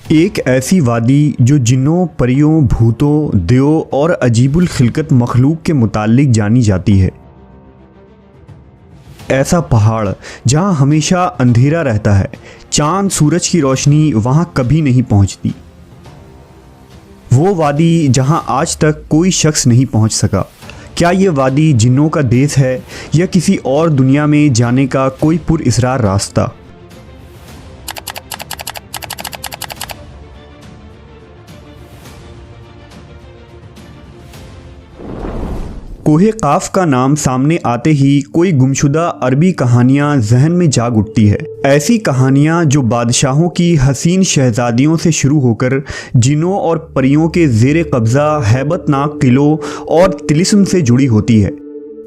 ایک ایسی وادی جو جنوں، پریوں، بھوتوں، دیو اور عجیب الخلقت مخلوق کے متعلق جانی جاتی ہے۔ ایسا پہاڑ جہاں ہمیشہ اندھیرا رہتا ہے، چاند سورج کی روشنی وہاں کبھی نہیں پہنچتی۔ وہ وادی جہاں آج تک کوئی شخص نہیں پہنچ سکا۔ کیا یہ وادی جنوں کا دیس ہے یا کسی اور دنیا میں جانے کا کوئی پراسرار راستہ؟ کوہ قاف کا نام سامنے آتے ہی کوئی گمشدہ عربی کہانیاں ذہن میں جاگ اٹھتی ہے۔ ایسی کہانیاں جو بادشاہوں کی حسین شہزادیوں سے شروع ہو کر جنوں اور پریوں کے زیر قبضہ ہیبت ناک قلعوں اور طلسم سے جڑی ہوتی ہے۔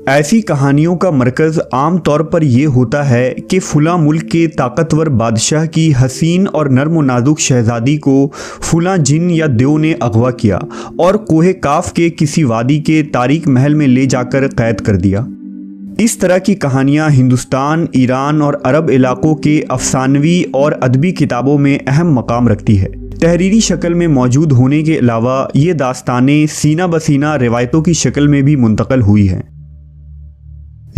ایسی کہانیوں کا مرکز عام طور پر یہ ہوتا ہے کہ فلاں ملک کے طاقتور بادشاہ کی حسین اور نرم و نازک شہزادی کو فلاں جن یا دیو نے اغوا کیا اور کوہ قاف کے کسی وادی کے تاریک محل میں لے جا کر قید کر دیا۔ اس طرح کی کہانیاں ہندوستان، ایران اور عرب علاقوں کے افسانوی اور ادبی کتابوں میں اہم مقام رکھتی ہے۔ تحریری شکل میں موجود ہونے کے علاوہ یہ داستانیں سینہ بسینہ روایتوں کی شکل میں بھی منتقل ہوئی ہیں۔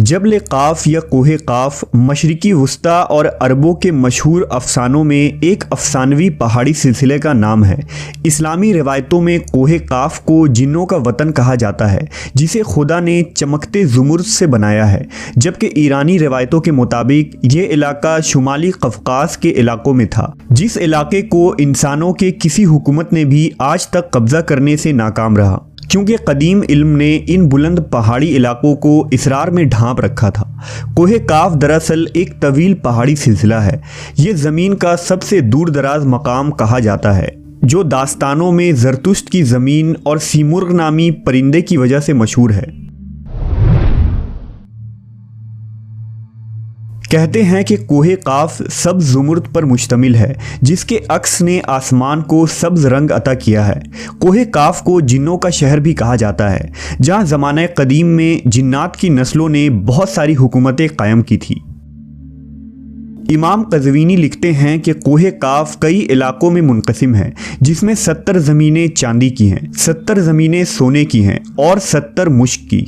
جبل قاف یا کوہ قاف مشرقی وسطیٰ اور عربوں کے مشہور افسانوں میں ایک افسانوی پہاڑی سلسلے کا نام ہے۔ اسلامی روایتوں میں کوہ قاف کو جنوں کا وطن کہا جاتا ہے جسے خدا نے چمکتے زمرد سے بنایا ہے، جبکہ ایرانی روایتوں کے مطابق یہ علاقہ شمالی قفقاز کے علاقوں میں تھا، جس علاقے کو انسانوں کے کسی حکومت نے بھی آج تک قبضہ کرنے سے ناکام رہا، کیونکہ قدیم علم نے ان بلند پہاڑی علاقوں کو اسرار میں ڈھانپ رکھا تھا۔ کوہ قاف دراصل ایک طویل پہاڑی سلسلہ ہے۔ یہ زمین کا سب سے دور دراز مقام کہا جاتا ہے، جو داستانوں میں زرتشت کی زمین اور سیمرغ نامی پرندے کی وجہ سے مشہور ہے۔ کہتے ہیں کہ کوہ قاف سبز زمرد پر مشتمل ہے، جس کے عکس نے آسمان کو سبز رنگ عطا کیا ہے۔ کوہ قاف کو جنوں کا شہر بھی کہا جاتا ہے، جہاں زمانہ قدیم میں جنات کی نسلوں نے بہت ساری حکومتیں قائم کی تھی۔ امام قزوینی لکھتے ہیں کہ کوہ قاف کئی علاقوں میں منقسم ہے، جس میں 70 زمینیں چاندی کی ہیں، 70 زمینیں سونے کی ہیں اور 70 مشک کی۔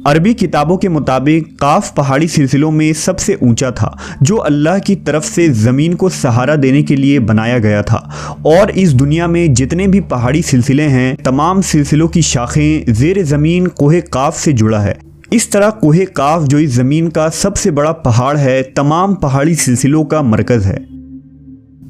عربی کتابوں کے مطابق قاف پہاڑی سلسلوں میں سب سے اونچا تھا، جو اللہ کی طرف سے زمین کو سہارا دینے کے لیے بنایا گیا تھا، اور اس دنیا میں جتنے بھی پہاڑی سلسلے ہیں، تمام سلسلوں کی شاخیں زیر زمین کوہ قاف سے جڑا ہے۔ اس طرح کوہ قاف جو اس زمین کا سب سے بڑا پہاڑ ہے، تمام پہاڑی سلسلوں کا مرکز ہے۔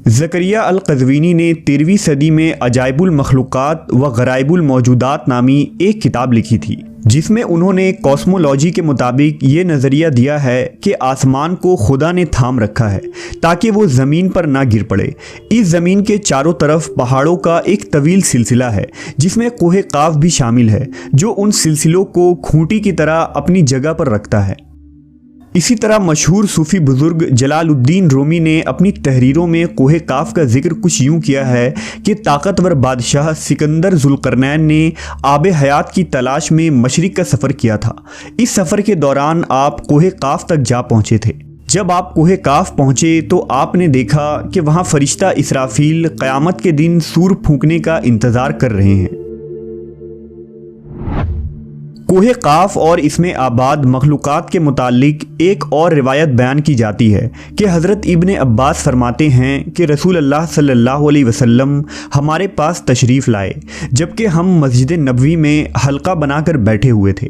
زکریہ القزوینی نے 13ویں صدی میں عجائب المخلوقات و غرائب الموجودات نامی ایک کتاب لکھی تھی، جس میں انہوں نے کاسمولوجی کے مطابق یہ نظریہ دیا ہے کہ آسمان کو خدا نے تھام رکھا ہے تاکہ وہ زمین پر نہ گر پڑے۔ اس زمین کے چاروں طرف پہاڑوں کا ایک طویل سلسلہ ہے، جس میں کوہ قاف بھی شامل ہے، جو ان سلسلوں کو کھوٹی کی طرح اپنی جگہ پر رکھتا ہے۔ اسی طرح مشہور صوفی بزرگ جلال الدین رومی نے اپنی تحریروں میں کوہ قاف کا ذکر کچھ یوں کیا ہے کہ طاقتور بادشاہ سکندر ذوالقرنین نے آب حیات کی تلاش میں مشرق کا سفر کیا تھا۔ اس سفر کے دوران آپ کوہ قاف تک جا پہنچے تھے۔ جب آپ کوہ قاف پہنچے تو آپ نے دیکھا کہ وہاں فرشتہ اسرافیل قیامت کے دن سور پھونکنے کا انتظار کر رہے ہیں۔ کوہ قاف اور اس میں آباد مخلوقات کے متعلق ایک اور روایت بیان کی جاتی ہے کہ حضرت ابن عباس فرماتے ہیں کہ رسول اللہ صلی اللہ علیہ وسلم ہمارے پاس تشریف لائے جبکہ ہم مسجد نبوی میں حلقہ بنا کر بیٹھے ہوئے تھے۔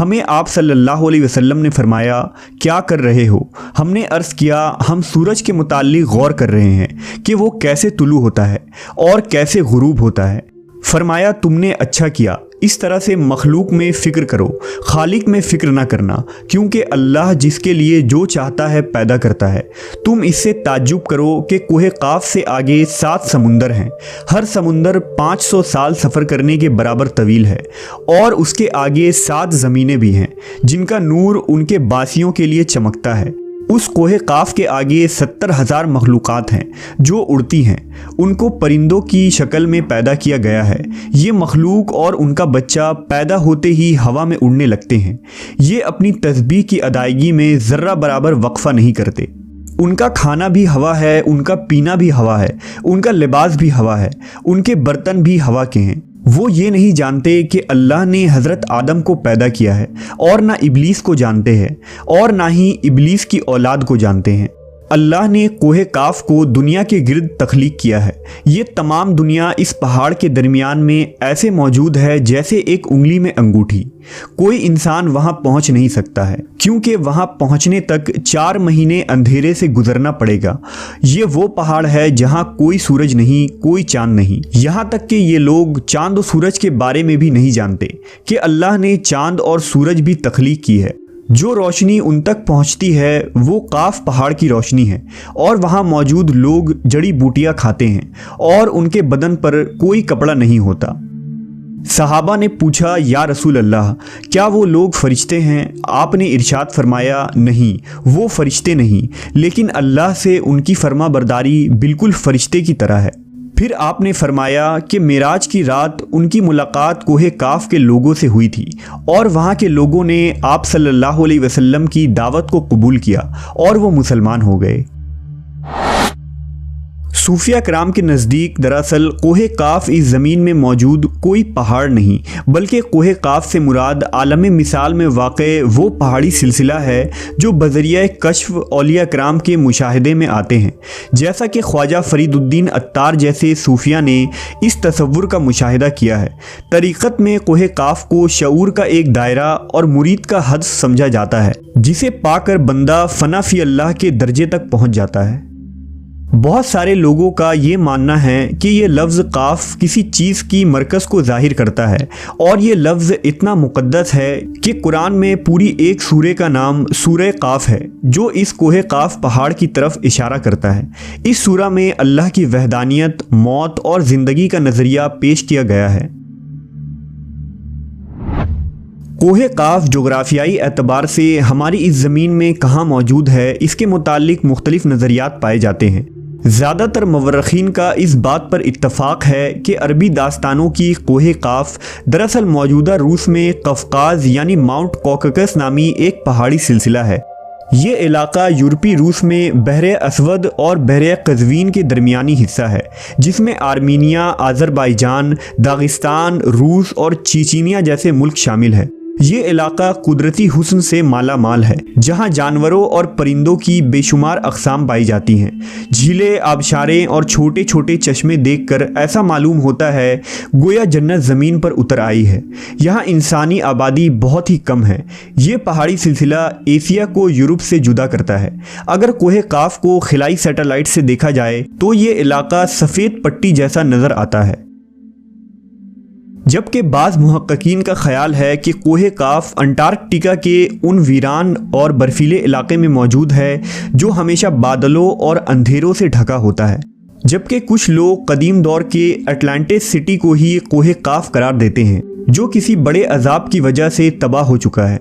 ہمیں آپ صلی اللہ علیہ وسلم نے فرمایا، کیا کر رہے ہو؟ ہم نے عرض کیا، ہم سورج کے متعلق غور کر رہے ہیں کہ وہ کیسے طلوع ہوتا ہے اور کیسے غروب ہوتا ہے۔ فرمایا، تم نے اچھا کیا، اس طرح سے مخلوق میں فکر کرو، خالق میں فکر نہ کرنا، کیونکہ اللہ جس کے لیے جو چاہتا ہے پیدا کرتا ہے۔ تم اس سے تعجب کرو کہ کوہ قاف سے آگے 7 سمندر ہیں، ہر سمندر 500 سال سفر کرنے کے برابر طویل ہے، اور اس کے آگے 7 زمینیں بھی ہیں جن کا نور ان کے باسیوں کے لیے چمکتا ہے۔ اس کوہ قاف کے آگے 70,000 مخلوقات ہیں جو اڑتی ہیں، ان کو پرندوں کی شکل میں پیدا کیا گیا ہے۔ یہ مخلوق اور ان کا بچہ پیدا ہوتے ہی ہوا میں اڑنے لگتے ہیں۔ یہ اپنی تسبیح کی ادائیگی میں ذرہ برابر وقفہ نہیں کرتے۔ ان کا کھانا بھی ہوا ہے، ان کا پینا بھی ہوا ہے، ان کا لباس بھی ہوا ہے، ان کے برتن بھی ہوا کے ہیں۔ وہ یہ نہیں جانتے کہ اللہ نے حضرت آدم کو پیدا کیا ہے، اور نہ ابلیس کو جانتے ہیں، اور نہ ہی ابلیس کی اولاد کو جانتے ہیں۔ اللہ نے کوہ کاف کو دنیا کے گرد تخلیق کیا ہے۔ یہ تمام دنیا اس پہاڑ کے درمیان میں ایسے موجود ہے جیسے ایک انگلی میں انگوٹھی۔ کوئی انسان وہاں پہنچ نہیں سکتا ہے، کیونکہ وہاں پہنچنے تک 4 مہینے اندھیرے سے گزرنا پڑے گا۔ یہ وہ پہاڑ ہے جہاں کوئی سورج نہیں، کوئی چاند نہیں۔ یہاں تک کہ یہ لوگ چاند و سورج کے بارے میں بھی نہیں جانتے کہ اللہ نے چاند اور سورج بھی تخلیق کی ہے۔ جو روشنی ان تک پہنچتی ہے وہ کاف پہاڑ کی روشنی ہے، اور وہاں موجود لوگ جڑی بوٹیاں کھاتے ہیں، اور ان کے بدن پر کوئی کپڑا نہیں ہوتا۔ صحابہ نے پوچھا، یا رسول اللہ، کیا وہ لوگ فرشتے ہیں؟ آپ نے ارشاد فرمایا، نہیں، وہ فرشتے نہیں، لیکن اللہ سے ان کی فرما برداری بالکل فرشتے کی طرح ہے۔ پھر آپ نے فرمایا کہ معراج کی رات ان کی ملاقات کوہ کاف کے لوگوں سے ہوئی تھی، اور وہاں کے لوگوں نے آپ صلی اللہ علیہ وسلم کی دعوت کو قبول کیا اور وہ مسلمان ہو گئے۔ صوفیہ کرام کے نزدیک دراصل کوہ کاف اس زمین میں موجود کوئی پہاڑ نہیں، بلکہ کوہ کاف سے مراد عالم مثال میں واقع وہ پہاڑی سلسلہ ہے جو بذریعہ کشف اولیاء کرام کے مشاہدے میں آتے ہیں۔ جیسا کہ خواجہ فرید الدین عطار جیسے صوفیہ نے اس تصور کا مشاہدہ کیا ہے۔ طریقت میں کوہ کاف کو شعور کا ایک دائرہ اور مرید کا حد سمجھا جاتا ہے، جسے پا کر بندہ فنا فی اللہ کے درجے تک پہنچ جاتا ہے۔ بہت سارے لوگوں کا یہ ماننا ہے کہ یہ لفظ کاف کسی چیز کی مرکز کو ظاہر کرتا ہے، اور یہ لفظ اتنا مقدس ہے کہ قرآن میں پوری ایک سورہ کا نام سورہ قاف ہے، جو اس کوہ کاف پہاڑ کی طرف اشارہ کرتا ہے۔ اس سورہ میں اللہ کی وحدانیت، موت اور زندگی کا نظریہ پیش کیا گیا ہے۔ کوہ کاف جغرافیائی اعتبار سے ہماری اس زمین میں کہاں موجود ہے، اس کے متعلق مختلف نظریات پائے جاتے ہیں۔ زیادہ تر مورخین کا اس بات پر اتفاق ہے کہ عربی داستانوں کی کوہ کاف دراصل موجودہ روس میں قفقاز یعنی ماؤنٹ کوککس نامی ایک پہاڑی سلسلہ ہے۔ یہ علاقہ یورپی روس میں بحر اسود اور بحر قزوین کے درمیانی حصہ ہے، جس میں آرمینیا، آذربائیجان، داغستان، روس اور چیچینیا جیسے ملک شامل ہے۔ یہ علاقہ قدرتی حسن سے مالا مال ہے، جہاں جانوروں اور پرندوں کی بے شمار اقسام پائی جاتی ہیں۔ جھیلیں، آبشاریں اور چھوٹے چھوٹے چشمے دیکھ کر ایسا معلوم ہوتا ہے گویا جنت زمین پر اتر آئی ہے۔ یہاں انسانی آبادی بہت ہی کم ہے۔ یہ پہاڑی سلسلہ ایشیا کو یورپ سے جدا کرتا ہے۔ اگر کوہ کاف کو خلائی سیٹلائٹ سے دیکھا جائے تو یہ علاقہ سفید پٹی جیسا نظر آتا ہے، جبکہ بعض محققین کا خیال ہے کہ کوہ کاف انٹارکٹیکا کے ان ویران اور برفیلے علاقے میں موجود ہے جو ہمیشہ بادلوں اور اندھیروں سے ڈھکا ہوتا ہے، جبکہ کچھ لوگ قدیم دور کے اٹلانٹس سٹی کو ہی کوہ کاف قرار دیتے ہیں، جو کسی بڑے عذاب کی وجہ سے تباہ ہو چکا ہے۔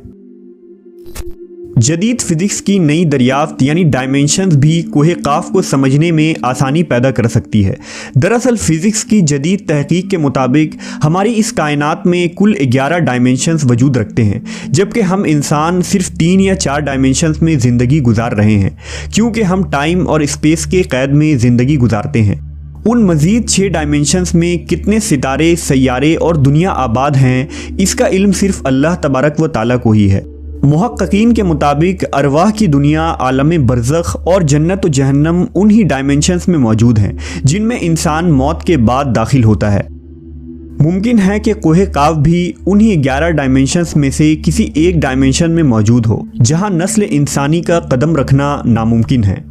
جدید فزکس کی نئی دریافت یعنی ڈائمینشنز بھی کوہ کاف کو سمجھنے میں آسانی پیدا کر سکتی ہے۔ دراصل فزکس کی جدید تحقیق کے مطابق ہماری اس کائنات میں کل 11 ڈائمینشنز وجود رکھتے ہیں، جبکہ ہم انسان صرف 3 یا 4 ڈائمینشنز میں زندگی گزار رہے ہیں، کیونکہ ہم ٹائم اور اسپیس کے قید میں زندگی گزارتے ہیں۔ ان مزید 6 ڈائمینشنز میں کتنے ستارے، سیارے اور دنیا آباد ہیں، اس کا علم صرف اللہ تبارک و تعالیٰ کو ہی ہے۔ محققین کے مطابق ارواح کی دنیا، عالم برزخ اور جنت و جہنم انہی ڈائمینشنز میں موجود ہیں جن میں انسان موت کے بعد داخل ہوتا ہے۔ ممکن ہے کہ کوہ کاف بھی انہی 11 ڈائمینشنز میں سے کسی ایک ڈائمینشن میں موجود ہو، جہاں نسل انسانی کا قدم رکھنا ناممکن ہے۔